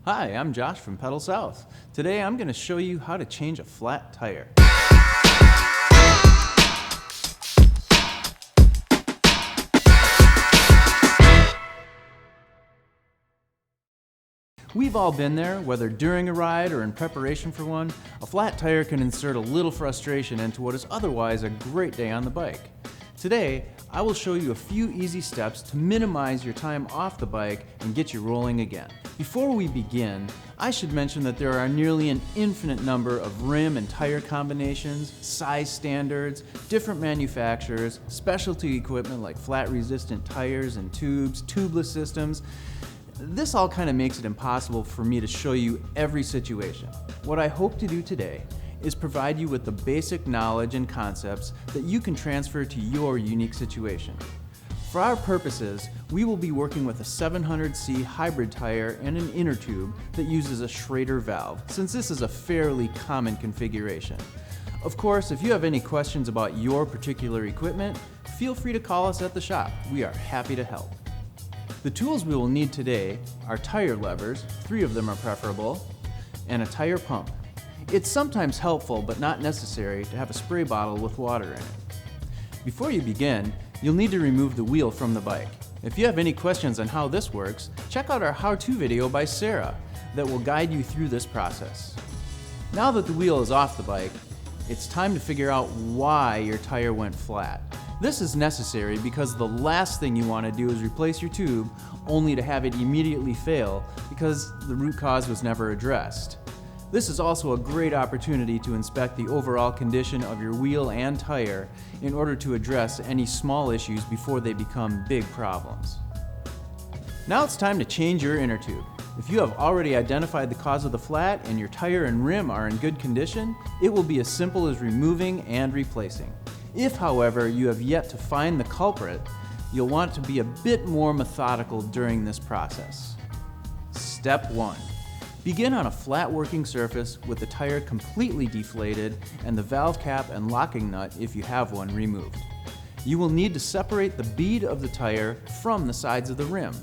Hi, I'm Josh from Pedal South. Today I'm going to show you how to change a flat tire. We've all been there, whether during a ride or in preparation for one. A flat tire can insert a little frustration into what is otherwise a great day on the bike. Today, I will show you a few easy steps to minimize your time off the bike and get you rolling again. Before we begin, I should mention that there are nearly an infinite number of rim and tire combinations, size standards, different manufacturers, specialty equipment like flat resistant tires and tubes, tubeless systems. This all kind of makes it impossible for me to show you every situation. What I hope to do today is provide you with the basic knowledge and concepts that you can transfer to your unique situation. For our purposes, we will be working with a 700C hybrid tire and an inner tube that uses a Schrader valve, since this is a fairly common configuration. Of course, if you have any questions about your particular equipment, feel free to call us at the shop. We are happy to help. The tools we will need today are tire levers, 3 of them are preferable, and a tire pump. It's sometimes helpful, but not necessary, to have a spray bottle with water in it. Before you begin, you'll need to remove the wheel from the bike. If you have any questions on how this works, check out our how-to video by Sarah that will guide you through this process. Now that the wheel is off the bike, it's time to figure out why your tire went flat. This is necessary because the last thing you want to do is replace your tube only to have it immediately fail because the root cause was never addressed. This is also a great opportunity to inspect the overall condition of your wheel and tire in order to address any small issues before they become big problems. Now it's time to change your inner tube. If you have already identified the cause of the flat and your tire and rim are in good condition, it will be as simple as removing and replacing. If, however, you have yet to find the culprit, you'll want to be a bit more methodical during this process. Step 1. Begin on a flat working surface with the tire completely deflated and the valve cap and locking nut, if you have one, removed. You will need to separate the bead of the tire from the sides of the rim.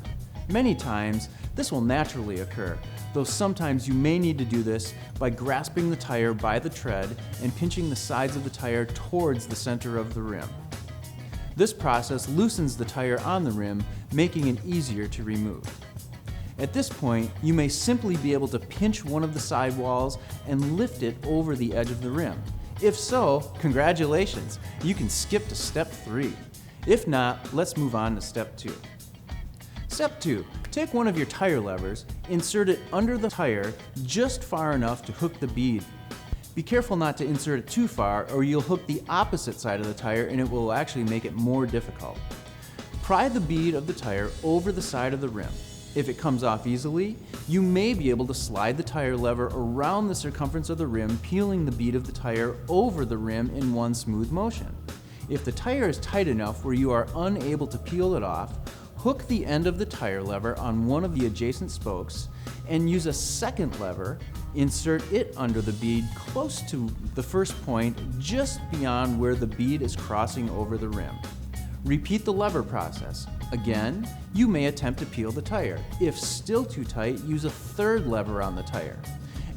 Many times, this will naturally occur, though sometimes you may need to do this by grasping the tire by the tread and pinching the sides of the tire towards the center of the rim. This process loosens the tire on the rim, making it easier to remove. At this point, you may simply be able to pinch one of the sidewalls and lift it over the edge of the rim. If so, congratulations, you can skip to step 3. If not, let's move on to step 2. Step 2, take one of your tire levers, insert it under the tire just far enough to hook the bead. Be careful not to insert it too far or you'll hook the opposite side of the tire and it will actually make it more difficult. Pry the bead of the tire over the side of the rim. If it comes off easily, you may be able to slide the tire lever around the circumference of the rim, peeling the bead of the tire over the rim in one smooth motion. If the tire is tight enough where you are unable to peel it off, hook the end of the tire lever on one of the adjacent spokes and use a second lever, insert it under the bead close to the first point just beyond where the bead is crossing over the rim. Repeat the lever process. Again, you may attempt to peel the tire. If still too tight, use a third lever on the tire.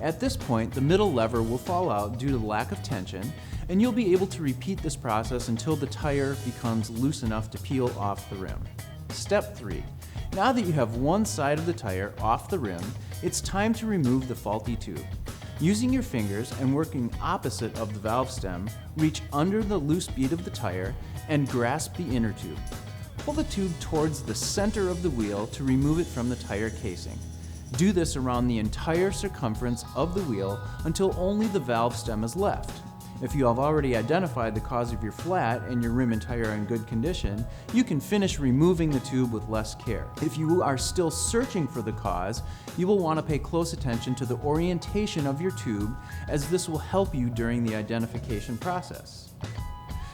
At this point, the middle lever will fall out due to lack of tension, and you'll be able to repeat this process until the tire becomes loose enough to peel off the rim. Step 3. Now that you have one side of the tire off the rim, it's time to remove the faulty tube. Using your fingers and working opposite of the valve stem, reach under the loose bead of the tire and grasp the inner tube. Pull the tube towards the center of the wheel to remove it from the tire casing. Do this around the entire circumference of the wheel until only the valve stem is left. If you have already identified the cause of your flat and your rim and tire are in good condition, you can finish removing the tube with less care. If you are still searching for the cause, you will want to pay close attention to the orientation of your tube, as this will help you during the identification process.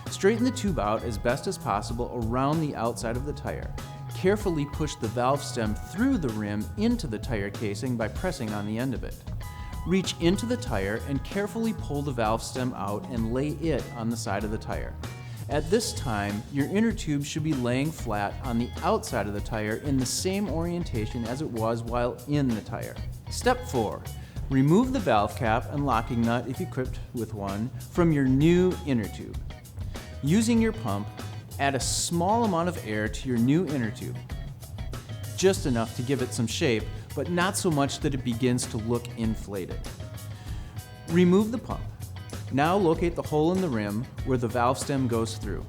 Straighten the tube out as best as possible around the outside of the tire. Carefully push the valve stem through the rim into the tire casing by pressing on the end of it. Reach into the tire and carefully pull the valve stem out and lay it on the side of the tire. At this time, your inner tube should be laying flat on the outside of the tire in the same orientation as it was while in the tire. Step 4. Remove the valve cap and locking nut, if equipped with one, from your new inner tube. Using your pump, add a small amount of air to your new inner tube. Just enough to give it some shape, but not so much that it begins to look inflated. Remove the pump. Now locate the hole in the rim where the valve stem goes through.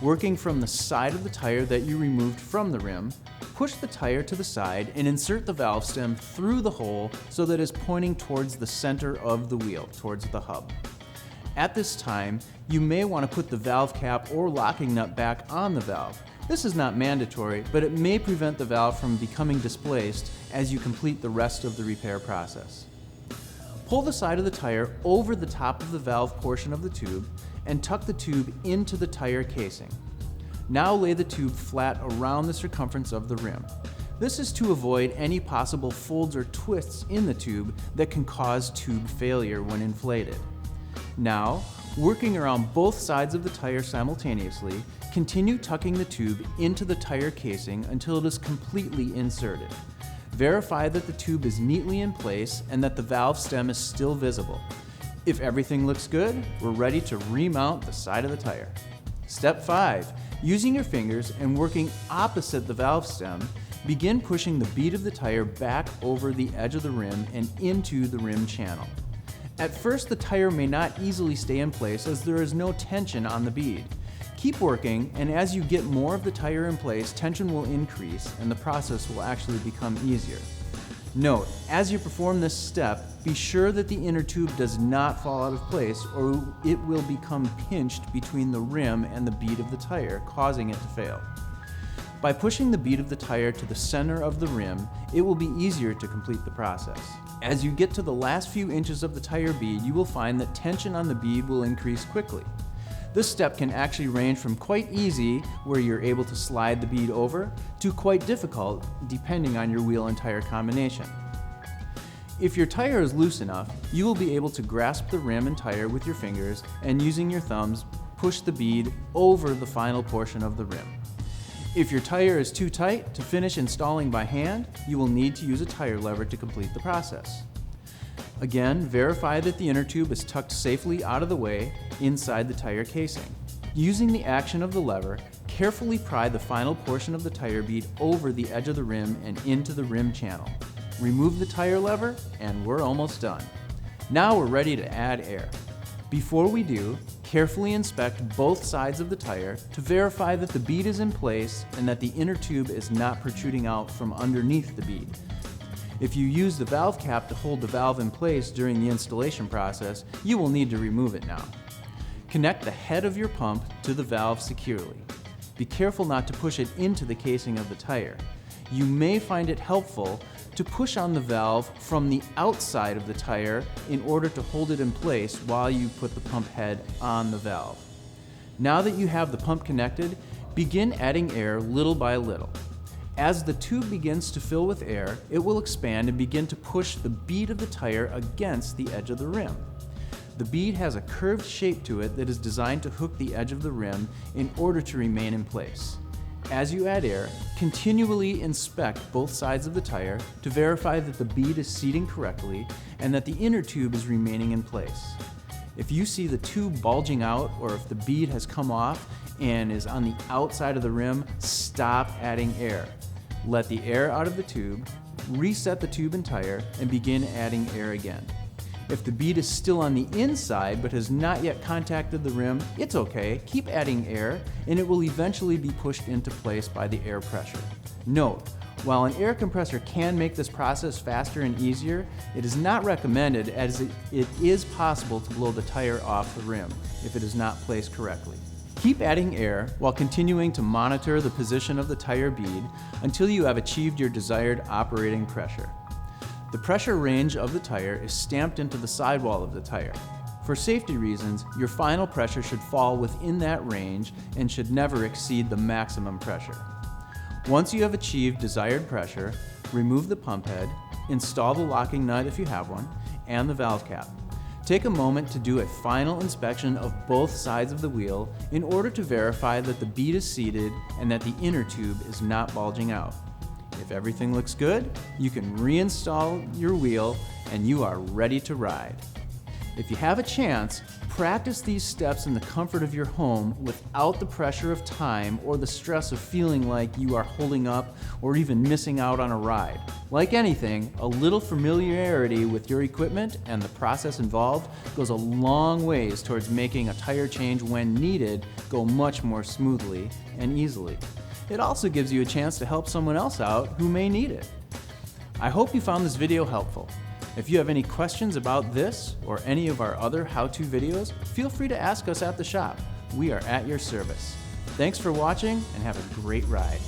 Working from the side of the tire that you removed from the rim, push the tire to the side and insert the valve stem through the hole so that it's pointing towards the center of the wheel, towards the hub. At this time, you may want to put the valve cap or locking nut back on the valve. This is not mandatory, but it may prevent the valve from becoming displaced as you complete the rest of the repair process. Pull the side of the tire over the top of the valve portion of the tube and tuck the tube into the tire casing. Now lay the tube flat around the circumference of the rim. This is to avoid any possible folds or twists in the tube that can cause tube failure when inflated. Now, working around both sides of the tire simultaneously, continue tucking the tube into the tire casing until it is completely inserted. Verify that the tube is neatly in place and that the valve stem is still visible. If everything looks good, we're ready to remount the side of the tire. Step 5. Using your fingers and working opposite the valve stem, begin pushing the bead of the tire back over the edge of the rim and into the rim channel. At first, the tire may not easily stay in place as there is no tension on the bead. Keep working, and as you get more of the tire in place, tension will increase and the process will actually become easier. Note, as you perform this step, be sure that the inner tube does not fall out of place or it will become pinched between the rim and the bead of the tire, causing it to fail. By pushing the bead of the tire to the center of the rim, it will be easier to complete the process. As you get to the last few inches of the tire bead, you will find that tension on the bead will increase quickly. This step can actually range from quite easy, where you're able to slide the bead over, to quite difficult, depending on your wheel and tire combination. If your tire is loose enough, you will be able to grasp the rim and tire with your fingers and using your thumbs, push the bead over the final portion of the rim. If your tire is too tight to finish installing by hand, you will need to use a tire lever to complete the process. Again, verify that the inner tube is tucked safely out of the way inside the tire casing. Using the action of the lever, carefully pry the final portion of the tire bead over the edge of the rim and into the rim channel. Remove the tire lever, and we're almost done. Now we're ready to add air. Before we do, carefully inspect both sides of the tire to verify that the bead is in place and that the inner tube is not protruding out from underneath the bead. If you use the valve cap to hold the valve in place during the installation process, you will need to remove it now. Connect the head of your pump to the valve securely. Be careful not to push it into the casing of the tire. You may find it helpful to push on the valve from the outside of the tire in order to hold it in place while you put the pump head on the valve. Now that you have the pump connected, begin adding air little by little. As the tube begins to fill with air, it will expand and begin to push the bead of the tire against the edge of the rim. The bead has a curved shape to it that is designed to hook the edge of the rim in order to remain in place. As you add air, continually inspect both sides of the tire to verify that the bead is seating correctly and that the inner tube is remaining in place. If you see the tube bulging out or if the bead has come off and is on the outside of the rim, stop adding air. Let the air out of the tube, reset the tube and tire, and begin adding air again. If the bead is still on the inside but has not yet contacted the rim, it's okay. Keep adding air and it will eventually be pushed into place by the air pressure. Note, while an air compressor can make this process faster and easier, it is not recommended as it is possible to blow the tire off the rim if it is not placed correctly. Keep adding air while continuing to monitor the position of the tire bead until you have achieved your desired operating pressure. The pressure range of the tire is stamped into the sidewall of the tire. For safety reasons, your final pressure should fall within that range and should never exceed the maximum pressure. Once you have achieved desired pressure, remove the pump head, install the locking nut if you have one, and the valve cap. Take a moment to do a final inspection of both sides of the wheel in order to verify that the bead is seated and that the inner tube is not bulging out. If everything looks good, you can reinstall your wheel and you are ready to ride. If you have a chance, practice these steps in the comfort of your home without the pressure of time or the stress of feeling like you are holding up or even missing out on a ride. Like anything, a little familiarity with your equipment and the process involved goes a long ways towards making a tire change when needed go much more smoothly and easily. It also gives you a chance to help someone else out who may need it. I hope you found this video helpful. If you have any questions about this or any of our other how-to videos, feel free to ask us at the shop. We are at your service. Thanks for watching and have a great ride.